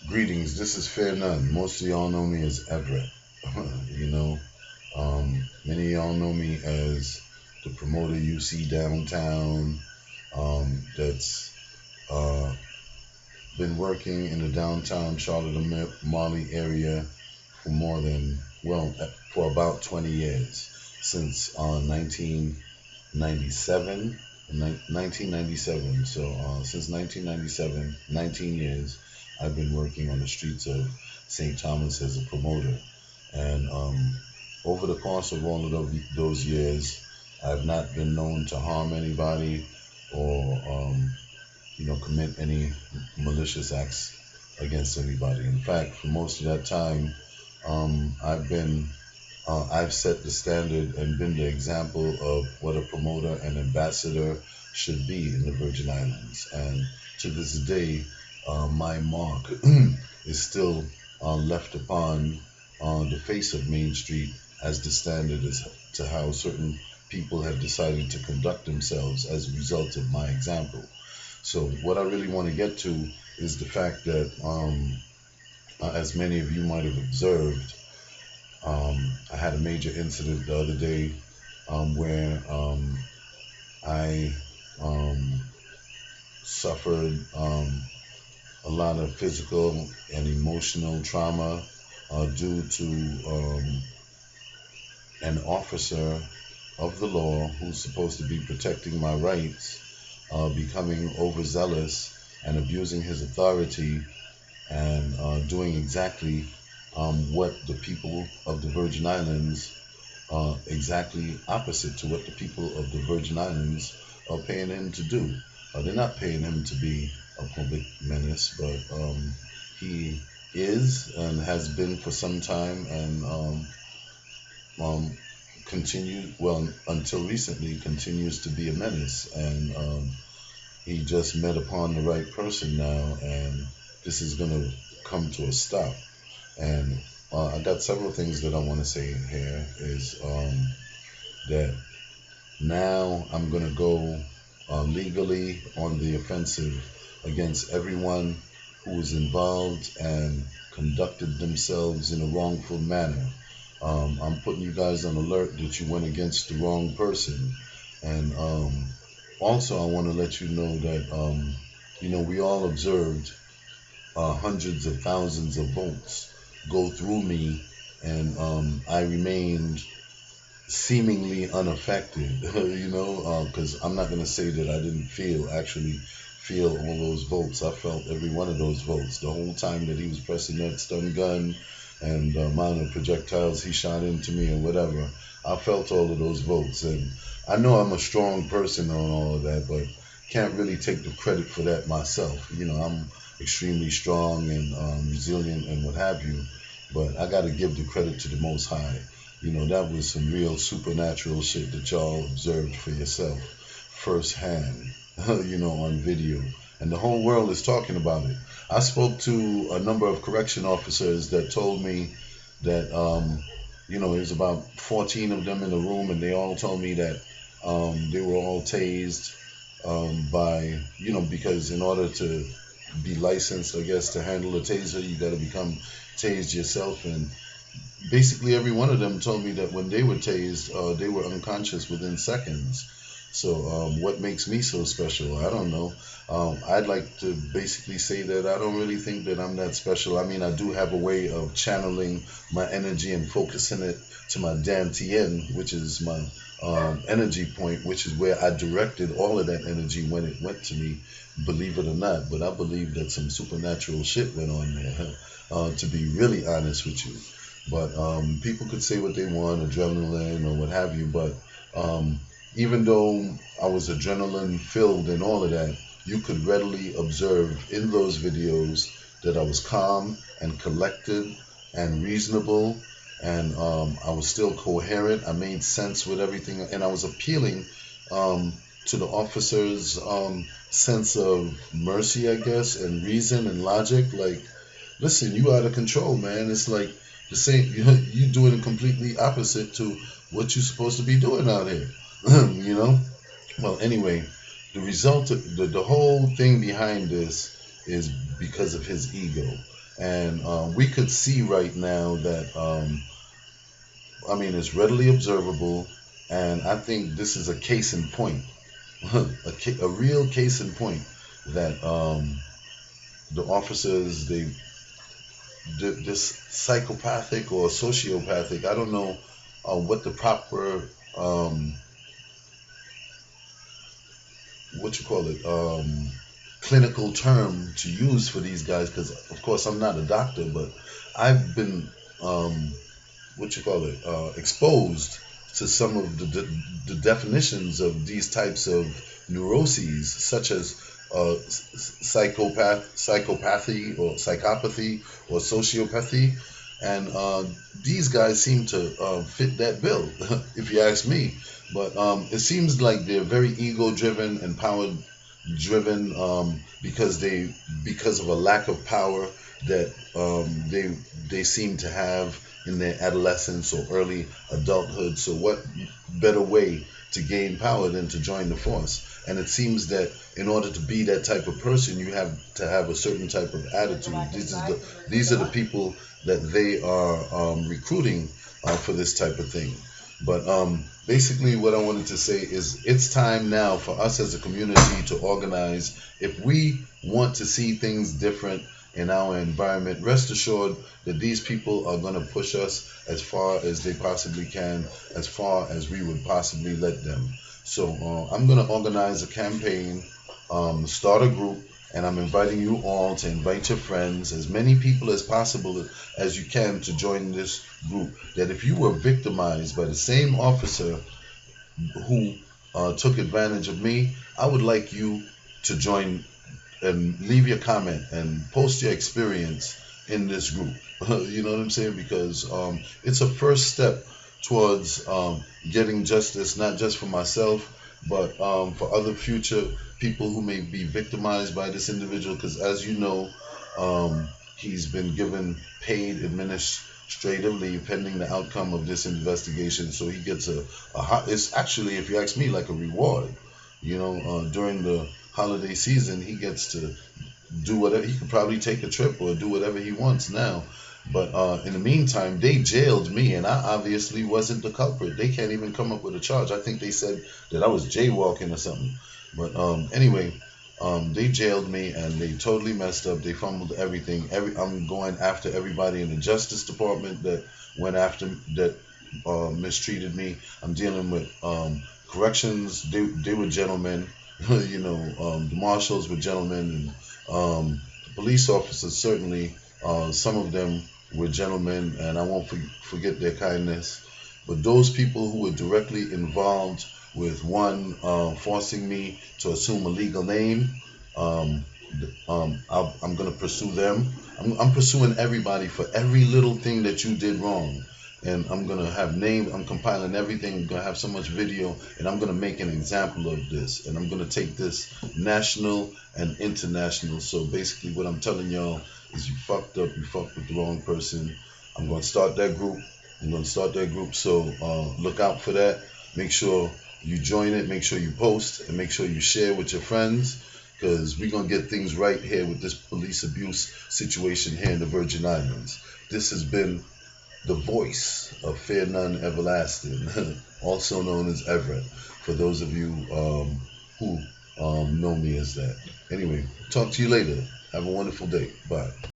Greetings, this is Fair None. Most of y'all know me as Everett. you know, Many of y'all know me as the promoter you see downtown, that's uh, been working in the downtown Charlotte Marley area for more than, for about 20 years, since 1997. 1997. So since 1997, 19 years, I've been working on the streets of St. Thomas as a promoter. And over the course of all of those years, I've not been known to harm anybody or, commit any malicious acts against anybody. In fact, for most of that time, I've set the standard and been the example of what a promoter and ambassador should be in the Virgin Islands. And to this day, my mark is still left upon the face of Main Street as the standard as to how certain people have decided to conduct themselves as a result of my example. So, what I really want to get to is the fact that, as many of you might have observed, I had a major incident the other day where I suffered a lot of physical and emotional trauma due to an officer of the law who's supposed to be protecting my rights becoming overzealous and abusing his authority and doing exactly what the people of the Virgin Islands, exactly opposite to what the people of the Virgin Islands are paying him to do. They're not paying him to be a public menace, but he is and has been for some time, and um, until recently, continues to be a menace. And he just met upon the right person now, and this is going to come to a stop. And I got several things that I want to say here. Is that now I'm going to go legally on the offensive against everyone who was involved and conducted themselves in a wrongful manner. I'm putting you guys on alert that you went against the wrong person. And also, I want to let you know that, we all observed hundreds of thousands of votes go through me, and I remained seemingly unaffected, because I'm not going to say that I didn't actually feel all those votes. I felt every one of those votes the whole time that he was pressing that stun gun and the amount of projectiles he shot into me or whatever. I felt all of those votes, and I know I'm a strong person on all of that, but can't really take the credit for that myself. I'm extremely strong and resilient and what have you, but I got to give the credit to the Most High. That was some real supernatural shit that y'all observed for yourself firsthand, on video. And the whole world is talking about it. I spoke to a number of correction officers that told me that, there's about 14 of them in the room, and they all told me that they were all tased by, because in order to be licensed, I guess, to handle a taser, you got to become tased yourself. And basically every one of them told me that when they were tased, they were unconscious within seconds. So what makes me so special? I don't know. I'd like to basically say that I don't really think that I'm that special. I mean, I do have a way of channeling my energy and focusing it to my Dantian, which is my energy point, which is where I directed all of that energy when it went to me, believe it or not. But I believe that some supernatural shit went on there, to be really honest with you. But people could say what they want, adrenaline or what have you. But even though I was adrenaline filled and all of that, you could readily observe in those videos that I was calm and collected and reasonable, and I was still coherent. I made sense with everything, and I was appealing to the officers' sense of mercy, I guess, and reason and logic. Like, listen, you out of control, man. It's like the same. You doing completely opposite to what you're supposed to be doing out here. you know. Well, anyway, the whole thing behind this is because of his ego. And we could see right now that I mean, it's readily observable, and I think this is a case in point, a real case in point that the officers, this psychopathic or sociopathic, I don't know what the proper um, what you call it, clinical term to use for these guys, because of course I'm not a doctor, but I've been um, what you call it, exposed to some of the definitions of these types of neuroses, such as psychopathy, or psychopathy, or sociopathy, and these guys seem to fit that bill, if you ask me. But it seems like they're very ego-driven and power-driven, because of a lack of power that they seem to have in their adolescence or early adulthood. So what better way to gain power than to join the force? And it seems that in order to be that type of person, you have to have a certain type of attitude. These are the people that they are recruiting for this type of thing. But basically, what I wanted to say is it's time now for us as a community to organize. If we want to see things different in our environment, rest assured that these people are going to push us as far as they possibly can, as far as we would possibly let them. So I'm going to organize a campaign, start a group, and I'm inviting you all to invite your friends, as many people as possible as you can, to join this group. That if you were victimized by the same officer who took advantage of me, I would like you to join and leave your comment and post your experience in this group. You know what I'm saying? Because it's a first step towards getting justice, not just for myself, but for other future people who may be victimized by this individual. Because as you know, he's been given paid administrative leave pending the outcome of this investigation. So he gets it's actually, if you ask me, like a reward. You know, during the holiday season, he gets to do whatever. He could probably take a trip or do whatever he wants now. But in the meantime, they jailed me, and I obviously wasn't the culprit. They can't even come up with a charge. I think they said that I was jaywalking or something. But anyway, they jailed me, and they totally messed up. They fumbled everything. I'm going after everybody in the Justice Department that went after that mistreated me. I'm dealing with corrections. They were gentlemen. You know, the marshals were gentlemen, and police officers certainly. Some of them were gentlemen, and I won't forget their kindness. But those people who were directly involved with one forcing me to assume a legal name, um, I'm going to pursue them. I'm pursuing everybody for every little thing that you did wrong. And I'm going to have names, I'm compiling everything, I'm going to have so much video, and I'm going to make an example of this. And I'm going to take this national and international. So basically, what I'm telling y'all is you fucked up, you fucked with the wrong person. I'm going to start that group. I'm going to start that group. So look out for that. Make sure you join it, make sure you post, and make sure you share with your friends, because we're going to get things right here with this police abuse situation here in the Virgin Islands. This has been the voice of Fear None Everlasting, also known as Everett, for those of you who know me as that. Anyway, talk to you later. Have a wonderful day. Bye.